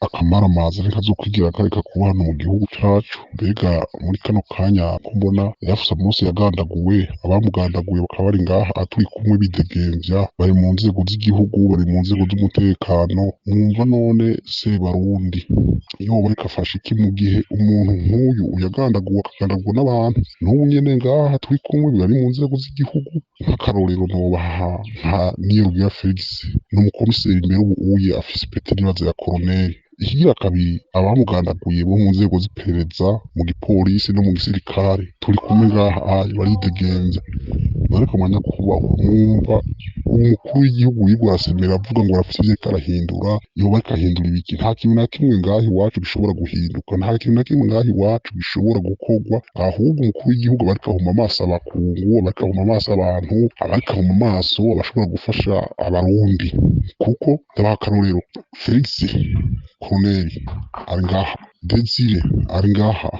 akamaramaza ntikazokwigira kareka kuba hano mu gihugu cacu. Mbega muri kano kanya ko mbona Yafusa Mose yagandaguwe, abamugandaguye bakaba bari ngaha turi kumwe bidegemvya, bari mu nzego z'igihugu, bari mu nzego z'umutekano. Mwumva none Sebarundi yoba ariko afasha iki mu gihe umuntu nk'uyu yagandaguwe akagandagurwa n'abantu? N'ubu nyene ngaha turi kumwe bari mu nzego z'igihugu, nk'akarorero nobaha nka Niyorugira Felix, n'umukomiseri mbere ubu uye afise ipete nibaza ya koroneli. Ikigira kabiri, abamugandaguye bo mu nzego z'iperereza, mu gipolisi no mu gisirikare turi kumwe ngaha baridegemvya. Ariko manyakubahwa, mwumva umukuru w'igihugu yirwa arasemera avuga ngo arafise ivyo ariko arahindura, yoba ariko ahindura ibiki? Nta kintu na kimwe ngaha iwacu gishobora guhinduka, nta kintu na kimwe ngaha iwacu gishobora gukorwa, ahubwo umukuru w'igihugu aba ariko ahuma amaso abakungu, aba ariko ahuma amaso abantu, aba ariko ahuma amaso abashobora gufasha abarundi. Kuko ndabaha akarorero, Felix Koloneli ari ngaha, Desire ari ngaha,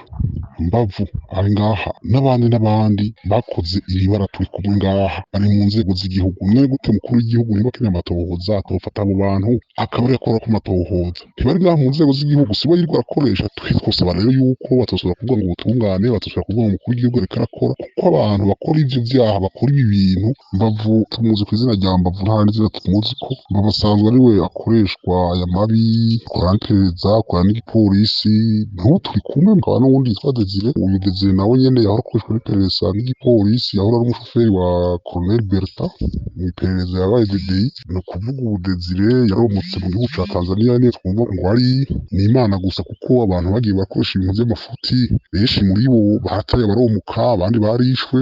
Mbavu ari ngaha, n'abandi bakoze iri bara turi kumwe ngaha, bari mu nzego z'igihugu. None gute mukuru w'igihugu niba akeneye amatohoza atofata abo bantu akaba ariyo akora ku matohoza? Ntibari ngaha mu nzego z'igihugu, sibo yirirwa arakoresha. Twosaba rero yuko batosubira kuvuga ngo ubutungane, batosubira kuvuga ngo umukuru w'igihugu ariko arakora, kuko abantu bakora ivyo vyaha, bakora ibi bintu, Mbavu tumuzi ku izina rya Mbavu, nta rindi zina tumuzi ko. Mbavu asanzwe ari we akoreshwa aya mabi, akora n'iperereza, akora n'igipolisi. N'ubu turi kumwe, mukaba n'uwundi yitwa Desire. Uyu Desire nawe nyene yahora akoreshwa n'iperereza n'igipolisi, yahora ari umushoferi wa Colonel Berta mw'iperereza yabaye DDI. Ni ukuvuga ubu Desire yaromotse mu gihugu ca Tanzania, niyo twumva ngo ari n'Imana gusa, kuko abantu bagiye bakoresha ibintu vy'amafuti, benshi muri bo barataye baromuka, abandi barishwe.